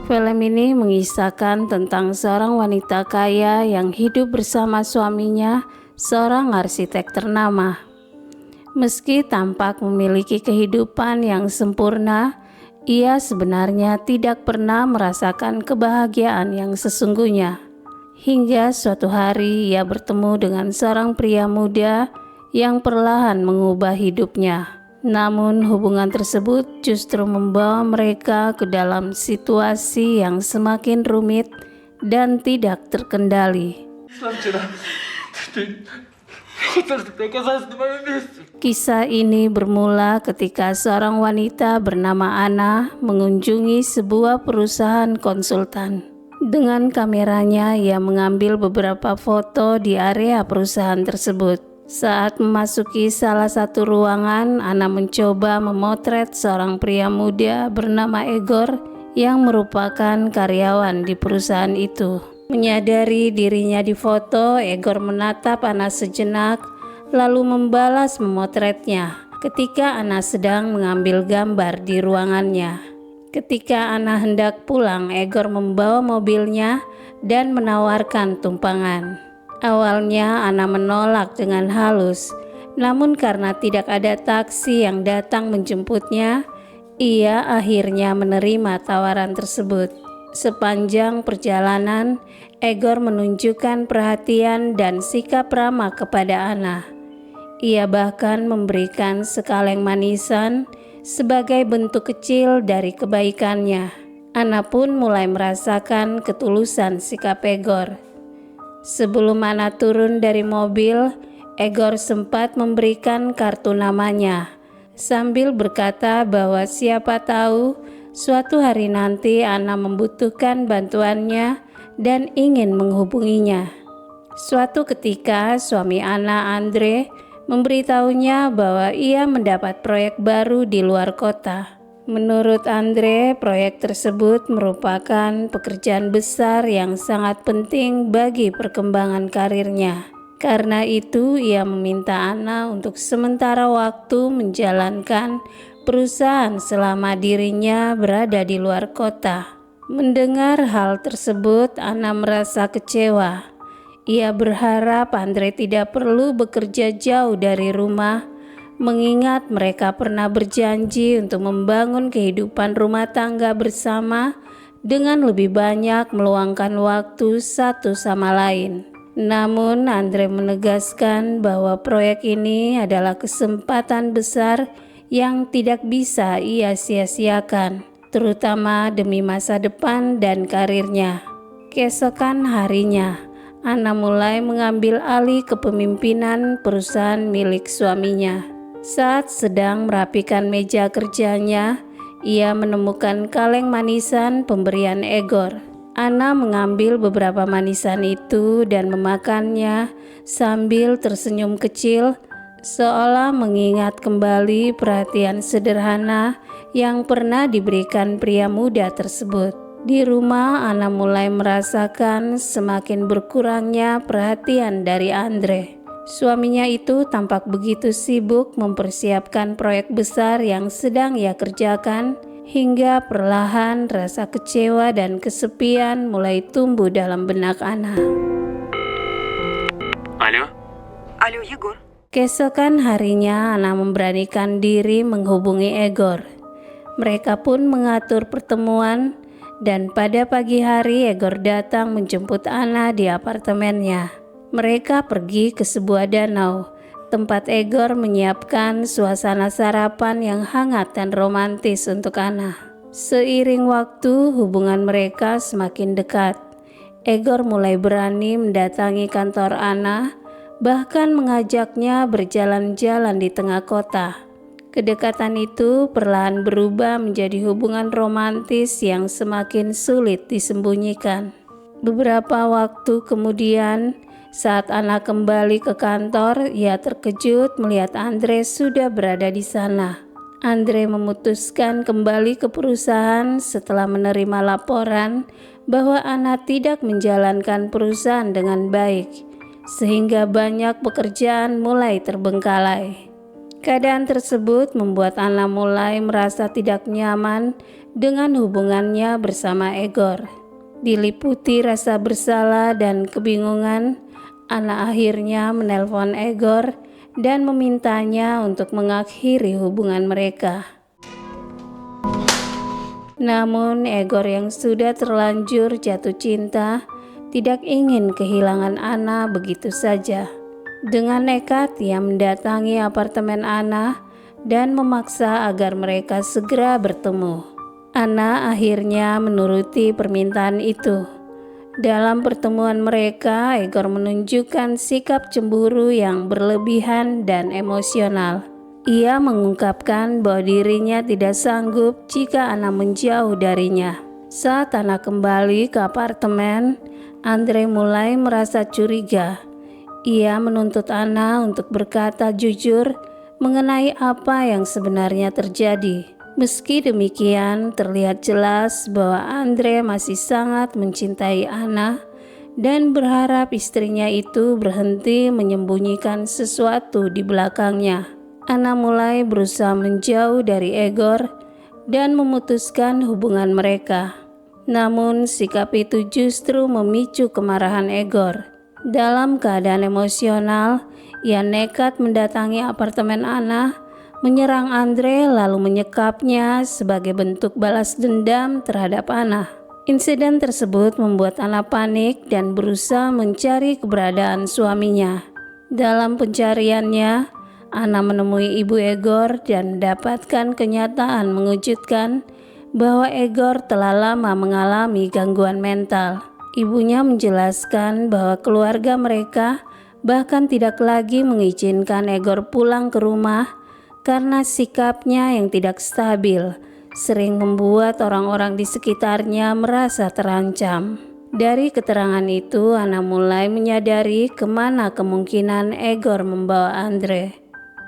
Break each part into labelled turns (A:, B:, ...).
A: Film ini mengisahkan tentang seorang wanita kaya yang hidup bersama suaminya, seorang arsitek ternama. Meski tampak memiliki kehidupan yang sempurna, ia sebenarnya tidak pernah merasakan kebahagiaan yang sesungguhnya. Hingga suatu hari ia bertemu dengan seorang pria muda yang perlahan mengubah hidupnya. Namun hubungan tersebut justru membawa mereka ke dalam situasi yang semakin rumit dan tidak terkendali. Kisah ini bermula ketika seorang wanita bernama Anna mengunjungi sebuah perusahaan konsultan. Dengan kameranya, ia mengambil beberapa foto di area perusahaan tersebut. Saat memasuki salah satu ruangan, Anna mencoba memotret seorang pria muda bernama Egor yang merupakan karyawan di perusahaan itu. Menyadari dirinya difoto, Egor menatap Anna sejenak, lalu membalas memotretnya ketika Anna sedang mengambil gambar di ruangannya. Ketika Anna hendak pulang, Egor membawa mobilnya dan menawarkan tumpangan. Awalnya Anna menolak dengan halus, namun karena tidak ada taksi yang datang menjemputnya, ia akhirnya menerima tawaran tersebut. Sepanjang perjalanan, Egor menunjukkan perhatian dan sikap ramah kepada Anna. Ia bahkan memberikan sekaleng manisan sebagai bentuk kecil dari kebaikannya. Anna pun mulai merasakan ketulusan sikap Egor. Sebelum Anna turun dari mobil, Egor sempat memberikan kartu namanya, sambil berkata bahwa siapa tahu suatu hari nanti Anna membutuhkan bantuannya dan ingin menghubunginya. Suatu ketika, suami Anna, Andre, memberitahunya bahwa ia mendapat proyek baru di luar kota. Menurut Andre, proyek tersebut merupakan pekerjaan besar yang sangat penting bagi perkembangan karirnya. Karena itu, ia meminta Anna untuk sementara waktu menjalankan perusahaan selama dirinya berada di luar kota. Mendengar hal tersebut, Anna merasa kecewa. Ia berharap Andre tidak perlu bekerja jauh dari rumah, mengingat mereka pernah berjanji untuk membangun kehidupan rumah tangga bersama dengan lebih banyak meluangkan waktu satu sama lain. Namun Andre menegaskan bahwa proyek ini adalah kesempatan besar yang tidak bisa ia sia-siakan, terutama demi masa depan dan karirnya. Keesokan harinya, Anna mulai mengambil alih kepemimpinan perusahaan milik suaminya. Saat sedang merapikan meja kerjanya, ia menemukan kaleng manisan pemberian Egor. Anna mengambil beberapa manisan itu dan memakannya sambil tersenyum kecil, seolah mengingat kembali perhatian sederhana yang pernah diberikan pria muda tersebut. Di rumah, Anna mulai merasakan semakin berkurangnya perhatian dari Andre. Suaminya itu tampak begitu sibuk mempersiapkan proyek besar yang sedang ia kerjakan, hingga perlahan rasa kecewa dan kesepian mulai tumbuh dalam benak Anna.
B: Halo, Egor.
A: Keesokan harinya, Anna memberanikan diri menghubungi Egor. Mereka pun mengatur pertemuan, dan pada pagi hari Egor datang menjemput Anna di apartemennya. Mereka pergi ke sebuah danau, tempat Egor menyiapkan suasana sarapan yang hangat dan romantis untuk Anna. Seiring waktu, hubungan mereka semakin dekat. Egor mulai berani mendatangi kantor Anna, bahkan mengajaknya berjalan-jalan di tengah kota. Kedekatan itu perlahan berubah menjadi hubungan romantis yang semakin sulit disembunyikan. Beberapa waktu kemudian, saat Anna kembali ke kantor, ia terkejut melihat Andre sudah berada di sana. Andre memutuskan kembali ke perusahaan setelah menerima laporan bahwa Anna tidak menjalankan perusahaan dengan baik, sehingga banyak pekerjaan mulai terbengkalai. Keadaan tersebut membuat Anna mulai merasa tidak nyaman dengan hubungannya bersama Egor. Diliputi rasa bersalah dan kebingungan, Anna akhirnya menelpon Egor dan memintanya untuk mengakhiri hubungan mereka. Namun Egor yang sudah terlanjur jatuh cinta tidak ingin kehilangan Anna begitu saja. Dengan nekat ia mendatangi apartemen Anna dan memaksa agar mereka segera bertemu. Anna akhirnya menuruti permintaan itu. Dalam pertemuan mereka, Egor menunjukkan sikap cemburu yang berlebihan dan emosional. Ia mengungkapkan bahwa dirinya tidak sanggup jika Anna menjauh darinya. Saat Anna kembali ke apartemen, Andre mulai merasa curiga. Ia menuntut Anna untuk berkata jujur mengenai apa yang sebenarnya terjadi. Meski demikian, terlihat jelas bahwa Andre masih sangat mencintai Anna dan berharap istrinya itu berhenti menyembunyikan sesuatu di belakangnya. Anna mulai berusaha menjauh dari Egor dan memutuskan hubungan mereka. Namun sikap itu justru memicu kemarahan Egor. Dalam keadaan emosional, ia nekat mendatangi apartemen Anna, menyerang Andre lalu menyekapnya sebagai bentuk balas dendam terhadap Anna. Insiden tersebut membuat Anna panik dan berusaha mencari keberadaan suaminya. Dalam pencariannya, Anna menemui ibu Egor dan mendapatkan kenyataan mengejutkan bahwa Egor telah lama mengalami gangguan mental. Ibunya menjelaskan bahwa keluarga mereka bahkan tidak lagi mengizinkan Egor pulang ke rumah karena sikapnya yang tidak stabil, sering membuat orang-orang di sekitarnya merasa terancam. Dari keterangan itu, Anna mulai menyadari kemana kemungkinan Egor membawa Andre.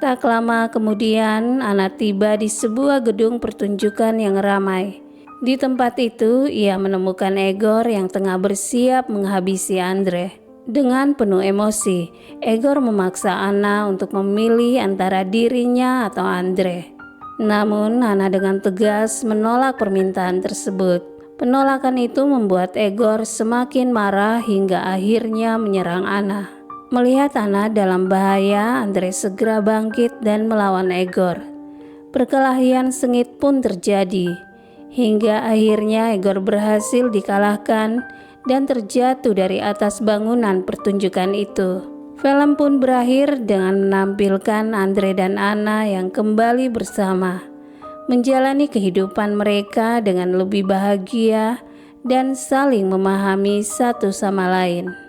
A: Tak lama kemudian, Anna tiba di sebuah gedung pertunjukan yang ramai. Di tempat itu, ia menemukan Egor yang tengah bersiap menghabisi Andre. Dengan penuh emosi, Egor memaksa Anna untuk memilih antara dirinya atau Andre. Namun, Anna dengan tegas menolak permintaan tersebut. Penolakan itu membuat Egor semakin marah hingga akhirnya menyerang Anna. Melihat Anna dalam bahaya, Andre segera bangkit dan melawan Egor. Perkelahian sengit pun terjadi, hingga akhirnya Egor berhasil dikalahkan dan terjatuh dari atas bangunan pertunjukan itu. Film pun berakhir dengan menampilkan Andre dan Anna yang kembali bersama, menjalani kehidupan mereka dengan lebih bahagia dan saling memahami satu sama lain.